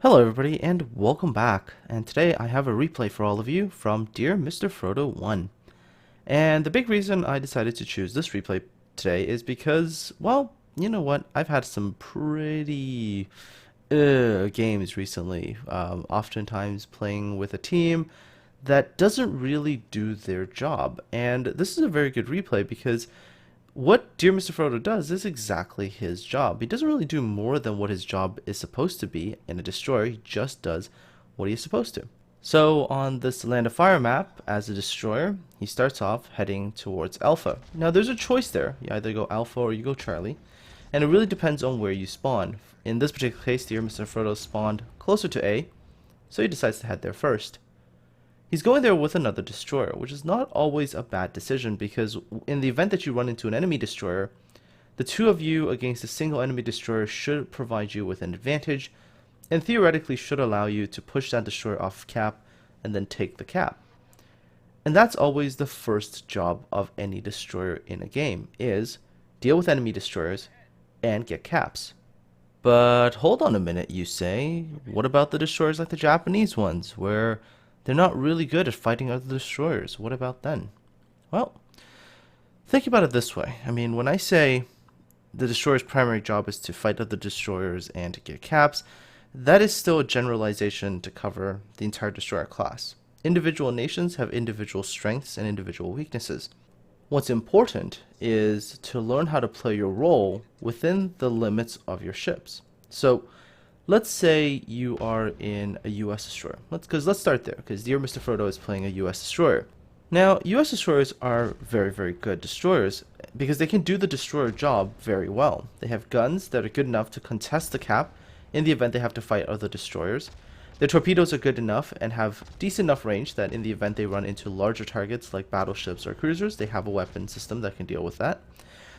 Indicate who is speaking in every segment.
Speaker 1: Hello everybody and welcome back, and today I have a replay for all of you from Dear Mr. Frodo 1. And the big reason I decided to choose this replay today is because, well, you know what, I've had some pretty games recently, oftentimes playing with a team that doesn't really do their job, and this is a very good replay because what Dear Mr. Frodo does is exactly his job. He doesn't really do more than what his job is supposed to be in a destroyer. He just does what he's supposed to. So on this Land of Fire map, as a destroyer, he starts off heading towards Alpha. Now there's a choice there. You either go Alpha or you go Charlie. And it really depends on where you spawn. In this particular case, Dear Mr. Frodo spawned closer to A, so he decides to head there first. He's going there with another destroyer, which is not always a bad decision because in the event that you run into an enemy destroyer, the two of you against a single enemy destroyer should provide you with an advantage and theoretically should allow you to push that destroyer off cap and then take the cap. And that's always the first job of any destroyer in a game, is deal with enemy destroyers and get caps. But hold on a minute, you say. What about the destroyers like the Japanese ones, where they're not really good at fighting other destroyers? What about then? Well, think about it this way. I mean, when I say the destroyer's primary job is to fight other destroyers and to get caps, that is still a generalization to cover the entire destroyer class. Individual nations have individual strengths and individual weaknesses. What's important is to learn how to play your role within the limits of your ships. So, let's say you are in a US destroyer. Let's start there, because Dear Mr. Frodo is playing a US destroyer. Now, US destroyers are very, very good destroyers because they can do the destroyer job very well. They have guns that are good enough to contest the cap in the event they have to fight other destroyers. Their torpedoes are good enough and have decent enough range that in the event they run into larger targets like battleships or cruisers, they have a weapon system that can deal with that.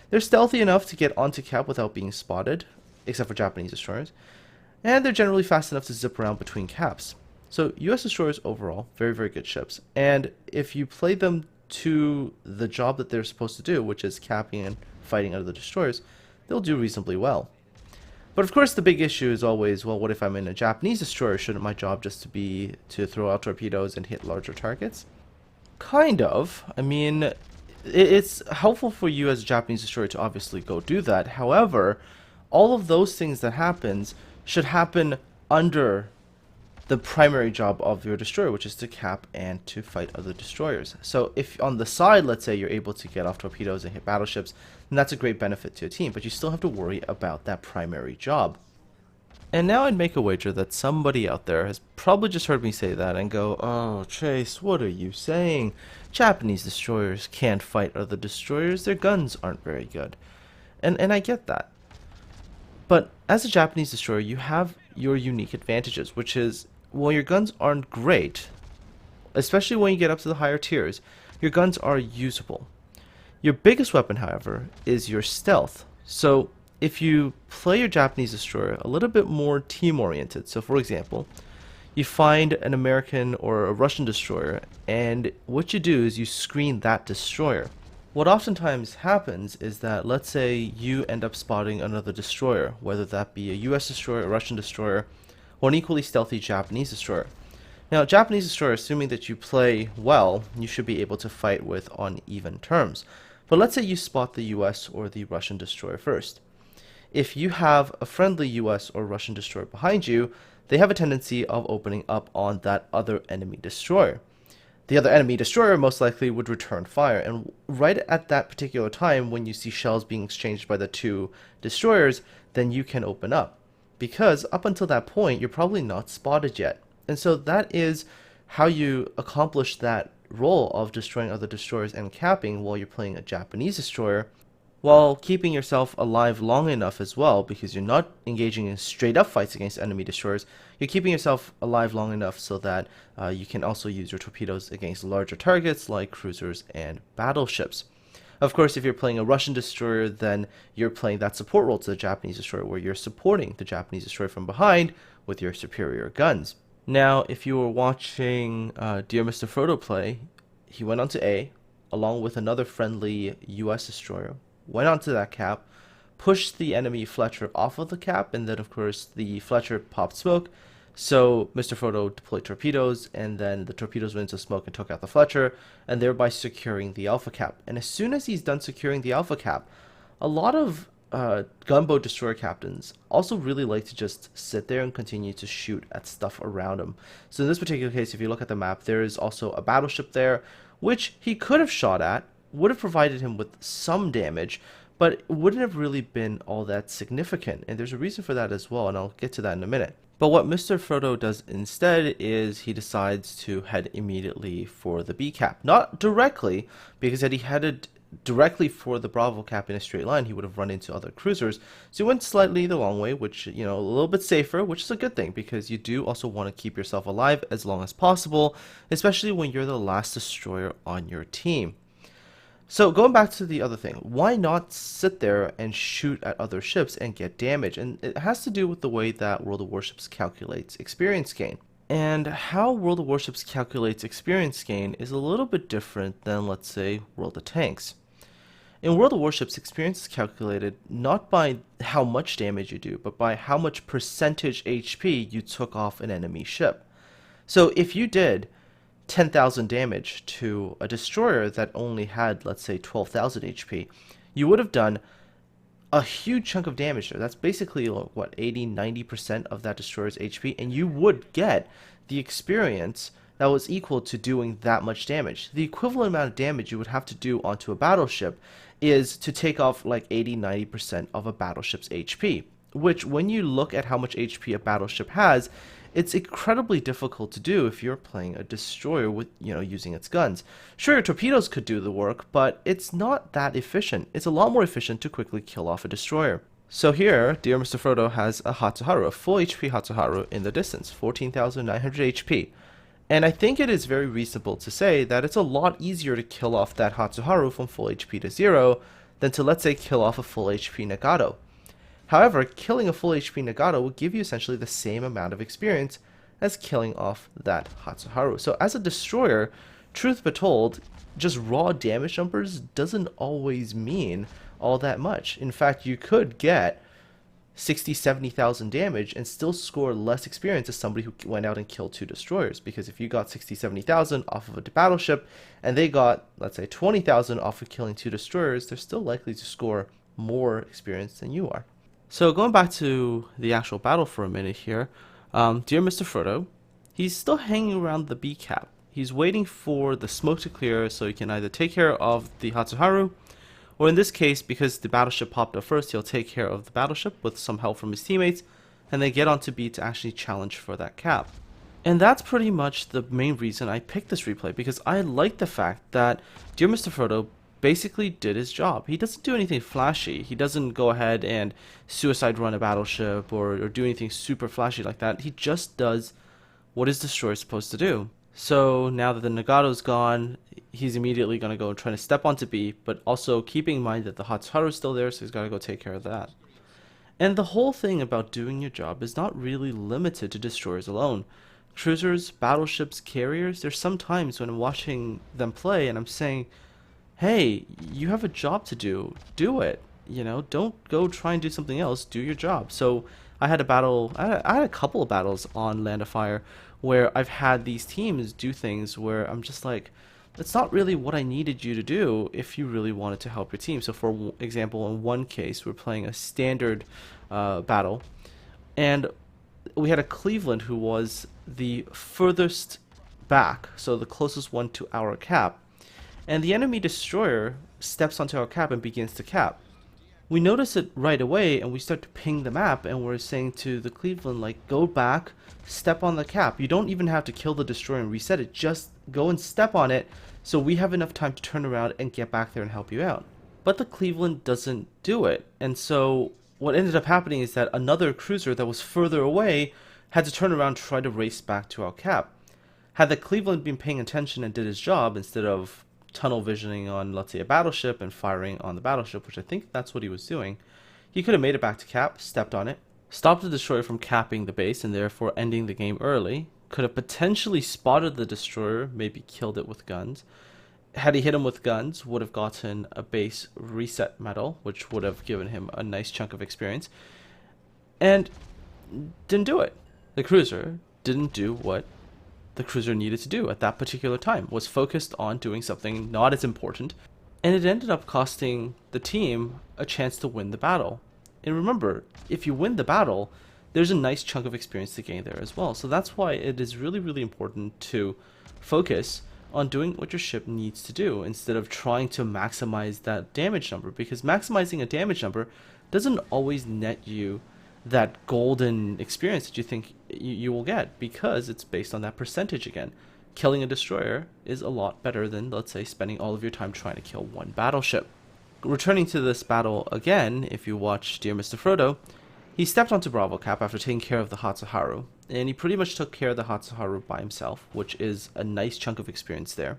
Speaker 1: They're stealthy enough to get onto cap without being spotted, except for Japanese destroyers. And they're generally fast enough to zip around between caps. So US destroyers overall, very, very good ships. And if you play them to the job that they're supposed to do, which is capping and fighting other destroyers, they'll do reasonably well. But of course the big issue is always, well, what if I'm in a Japanese destroyer? Shouldn't my job just be to throw out torpedoes and hit larger targets? Kind of. I mean, it's helpful for you as a Japanese destroyer to obviously go do that. However, all of those things that happens should happen under the primary job of your destroyer, which is to cap and to fight other destroyers. So if on the side, let's say you're able to get off torpedoes and hit battleships, then that's a great benefit to a team, but you still have to worry about that primary job. And now I'd make a wager that somebody out there has probably just heard me say that and go, "Oh, Chase, what are you saying? Japanese destroyers can't fight other destroyers, their guns aren't very good." And I get that. But as a Japanese destroyer, you have your unique advantages, which is, while your guns aren't great, especially when you get up to the higher tiers, your guns are usable. Your biggest weapon, however, is your stealth. So if you play your Japanese destroyer a little bit more team-oriented, so for example, you find an American or a Russian destroyer, and what you do is you screen that destroyer. What oftentimes happens is that, let's say you end up spotting another destroyer, whether that be a US destroyer, a Russian destroyer, or an equally stealthy Japanese destroyer. Now, Japanese destroyer, assuming that you play well, you should be able to fight with on even terms. But let's say you spot the US or the Russian destroyer first. If you have a friendly US or Russian destroyer behind you, they have a tendency of opening up on that other enemy destroyer. The other enemy destroyer most likely would return fire, and right at that particular time when you see shells being exchanged by the two destroyers, then you can open up. Because up until that point, you're probably not spotted yet. And so that is how you accomplish that role of destroying other destroyers and capping while you're playing a Japanese destroyer, while keeping yourself alive long enough as well, because you're not engaging in straight up fights against enemy destroyers. You're keeping yourself alive long enough so that you can also use your torpedoes against larger targets like cruisers and battleships. Of course, if you're playing a Russian destroyer, then you're playing that support role to the Japanese destroyer, where you're supporting the Japanese destroyer from behind with your superior guns. Now, if you were watching Dear Mr. Frodo play, he went onto A, along with another friendly US destroyer, went onto that cap, pushed the enemy Fletcher off of the cap, and then of course the Fletcher popped smoke, So Mr. Frodo deployed torpedoes, and then the torpedoes went into smoke and took out the Fletcher, and thereby securing the Alpha Cap. And as soon as he's done securing the Alpha Cap, a lot of gunboat destroyer captains also really like to just sit there and continue to shoot at stuff around him. So in this particular case, if you look at the map, there is also a battleship there, which he could have shot at, would have provided him with some damage, but it wouldn't have really been all that significant. And there's a reason for that as well, and I'll get to that in a minute. But what Mr. Frodo does instead is he decides to head immediately for the B cap. Not directly, because had he headed directly for the Bravo cap in a straight line, he would have run into other cruisers. So he went slightly the long way, which, you know, a little bit safer, which is a good thing, because you do also want to keep yourself alive as long as possible, especially when you're the last destroyer on your team. So going back to the other thing, why not sit there and shoot at other ships and get damage? And it has to do with the way that World of Warships calculates experience gain. And how World of Warships calculates experience gain is a little bit different than, let's say, World of Tanks. In World of Warships, experience is calculated not by how much damage you do, but by how much percentage HP you took off an enemy ship. So if you did 10,000 damage to a destroyer that only had, let's say, 12,000 HP, you would have done a huge chunk of damage there. That's basically, what, 80-90% of that destroyer's HP, and you would get the experience that was equal to doing that much damage. The equivalent amount of damage you would have to do onto a battleship is to take off like 80-90% of a battleship's HP, which, when you look at how much HP a battleship has, it's incredibly difficult to do if you're playing a destroyer with, using its guns. Sure, your torpedoes could do the work, but it's not that efficient. It's a lot more efficient to quickly kill off a destroyer. So here, dear Mr. Frodo has a Hatsuharu, a full HP Hatsuharu in the distance, 14,900 HP. And I think it is very reasonable to say that it's a lot easier to kill off that Hatsuharu from full HP to 0 than to, let's say, kill off a full HP Nagato. However, killing a full HP Nagato will give you essentially the same amount of experience as killing off that Hatsuharu. So as a destroyer, truth be told, just raw damage numbers doesn't always mean all that much. In fact, you could get 60-70,000 damage and still score less experience as somebody who went out and killed 2 destroyers. Because if you got 60-70,000 off of a battleship and they got, let's say, 20,000 off of killing 2 destroyers, they're still likely to score more experience than you are. So going back to the actual battle for a minute here, dear Mr. Frodo, he's still hanging around the B cap. He's waiting for the smoke to clear so he can either take care of the Hatsuharu, or in this case, because the battleship popped up first, he'll take care of the battleship with some help from his teammates, and then get onto B to actually challenge for that cap. And that's pretty much the main reason I picked this replay, because I like the fact that dear Mr. Frodo basically did his job. He doesn't do anything flashy. He doesn't go ahead and suicide run a battleship or do anything super flashy like that. He just does what his destroyer is supposed to do. So now that the Nagato's gone, he's immediately going to go and try to step onto B, but also keeping in mind that the Hatsuharu's still there, so he's got to go take care of that. And the whole thing about doing your job is not really limited to destroyers alone. Cruisers, battleships, carriers, there's some times when I'm watching them play and I'm saying, hey, you have a job to do it. Don't go try and do something else, do your job. So I had a couple of battles on Land of Fire where I've had these teams do things where I'm just like, that's not really what I needed you to do if you really wanted to help your team. So for example, in one case, we're playing a standard battle, and we had a Cleveland who was the furthest back, so the closest one to our cap. And the enemy destroyer steps onto our cap and begins to cap. We notice it right away and we start to ping the map, and we're saying to the Cleveland, like, go back, step on the cap. You don't even have to kill the destroyer and reset it, just go and step on it so we have enough time to turn around and get back there and help you out. But the Cleveland doesn't do it, and so what ended up happening is that another cruiser that was further away had to turn around and try to race back to our cap. Had the Cleveland been paying attention and did his job instead of tunnel visioning on, let's say, a battleship and firing on the battleship, which I think that's what he was doing, he could have made it back to cap, stepped on it, stopped the destroyer from capping the base and therefore ending the game early, could have potentially spotted the destroyer, maybe killed it with guns. Had he hit him with guns, would have gotten a base reset medal, which would have given him a nice chunk of experience, and didn't do it. the cruiser didn't do what the cruiser needed to do at that particular time, was focused on doing something not as important, and it ended up costing the team a chance to win the battle. And remember, if you win the battle, there's a nice chunk of experience to gain there as well. So that's why it is really, really important to focus on doing what your ship needs to do instead of trying to maximize that damage number, because maximizing a damage number doesn't always net you that golden experience that you think you will get, because it's based on that percentage again. Killing a destroyer is a lot better than, let's say, spending all of your time trying to kill one battleship. Returning to this battle again, if you watch Dear Mr. Frodo, he stepped onto Bravo Cap after taking care of the Hatsuharu, and he pretty much took care of the Hatsuharu by himself, which is a nice chunk of experience there.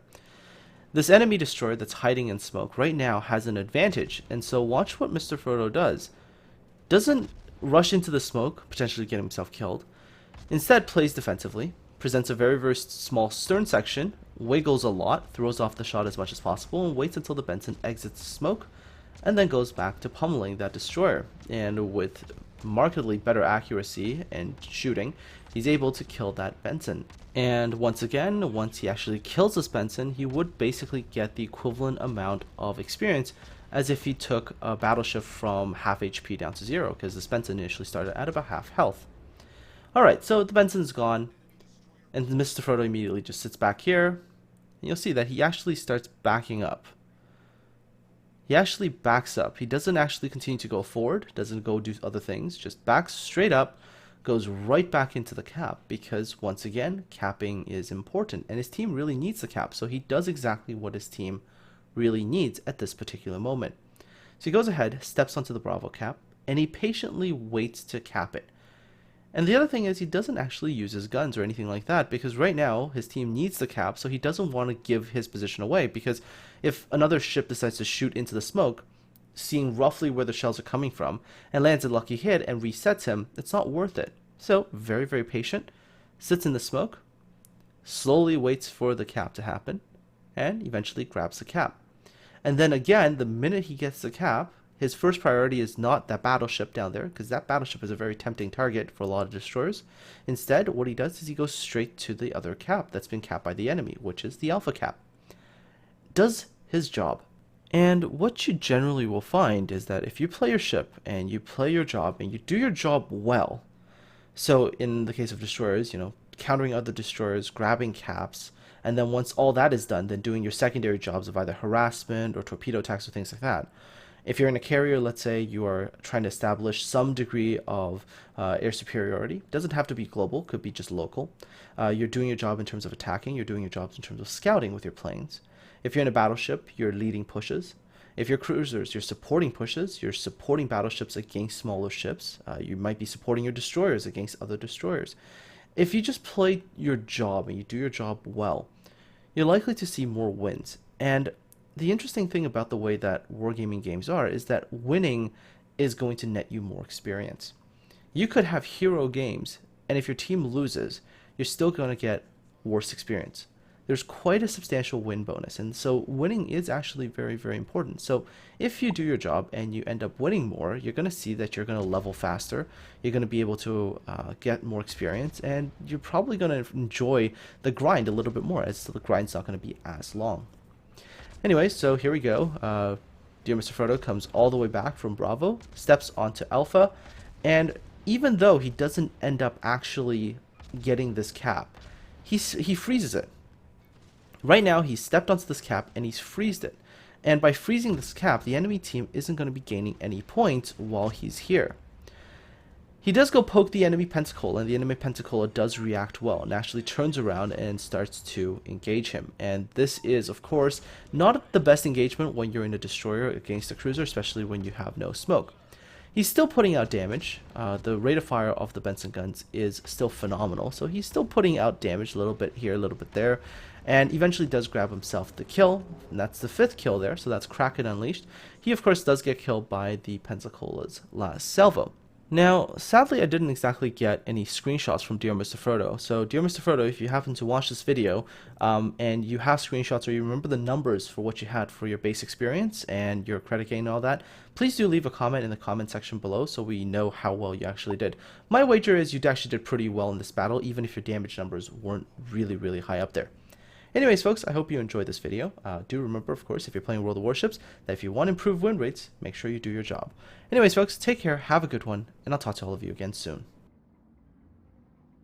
Speaker 1: This enemy destroyer that's hiding in smoke right now has an advantage, and so watch what Mr. Frodo does. Doesn't rush into the smoke, potentially get himself killed. Instead, plays defensively, presents a very, very small stern section, wiggles a lot, throws off the shot as much as possible, and waits until the Benson exits the smoke, and then goes back to pummeling that destroyer. And with markedly better accuracy and shooting, he's able to kill that Benson. And once again, once he actually kills this Benson, he would basically get the equivalent amount of experience as if he took a battleship from half HP down to 0, because this Benson initially started at about half health. Alright, so the Benson's gone, and Mr. Frodo immediately just sits back here, and you'll see that he actually starts backing up. He actually backs up. He doesn't actually continue to go forward, doesn't go do other things, just backs straight up, goes right back into the cap, because once again, capping is important, and his team really needs the cap, so he does exactly what his team really needs at this particular moment. So he goes ahead, steps onto the Bravo cap, and he patiently waits to cap it. And the other thing is, he doesn't actually use his guns or anything like that, because right now his team needs the cap, so he doesn't want to give his position away, because if another ship decides to shoot into the smoke, seeing roughly where the shells are coming from, and lands a lucky hit and resets him, it's not worth it. So very, very patient, sits in the smoke, slowly waits for the cap to happen, and eventually grabs the cap. And then again, the minute he gets the cap, his first priority is not that battleship down there, because that battleship is a very tempting target for a lot of destroyers. Instead, what he does is he goes straight to the other cap that's been capped by the enemy, which is the Alpha cap. Does his job. And what you generally will find is that if you play your ship and you play your job and you do your job well, so in the case of destroyers, countering other destroyers, grabbing caps, and then once all that is done, then doing your secondary jobs of either harassment or torpedo attacks or things like that. If you're in a carrier, let's say you are trying to establish some degree of air superiority, doesn't have to be global, could be just local. You're doing your job in terms of attacking, you're doing your jobs in terms of scouting with your planes. If you're in a battleship, you're leading pushes. If you're cruisers, you're supporting pushes, you're supporting battleships against smaller ships. You might be supporting your destroyers against other destroyers. If you just play your job and you do your job well, you're likely to see more wins. And the interesting thing about the way that wargaming games are is that winning is going to net you more experience. You could have hero games, and if your team loses, you're still going to get worse experience. There's quite a substantial win bonus, and so winning is actually very, very important. So if you do your job and you end up winning more, you're going to see that you're going to level faster, you're going to be able to get more experience, and you're probably going to enjoy the grind a little bit more, as the grind's not going to be as long. Anyway, so here we go. Dear Mr. Frodo comes all the way back from Bravo, steps onto Alpha, and even though he doesn't end up actually getting this cap, he freezes it. Right now, he's stepped onto this cap and he's freezed it. And by freezing this cap, the enemy team isn't going to be gaining any points while he's here. He does go poke the enemy Pensacola, and the enemy Pensacola does react well and actually turns around and starts to engage him. And this is, of course, not the best engagement when you're in a destroyer against a cruiser, especially when you have no smoke. He's still putting out damage. The rate of fire of the Benson guns is still phenomenal, so he's still putting out damage a little bit here, a little bit there, and eventually does grab himself the kill, and that's the 5th kill there, so that's Kraken Unleashed. He, of course, does get killed by the Pensacola's last salvo. Now, sadly, I didn't exactly get any screenshots from Dear Mr. Frodo. So, Dear Mr. Frodo, if you happen to watch this video and you have screenshots or you remember the numbers for what you had for your base experience and your credit gain and all that, please do leave a comment in the comment section below so we know how well you actually did. My wager is you actually did pretty well in this battle, even if your damage numbers weren't really high up there. Anyways, folks, I hope you enjoyed this video. Do remember, of course, if you're playing World of Warships, that if you want improved win rates, make sure you do your job. Anyways, folks, take care, have a good one, and I'll talk to all of you again soon.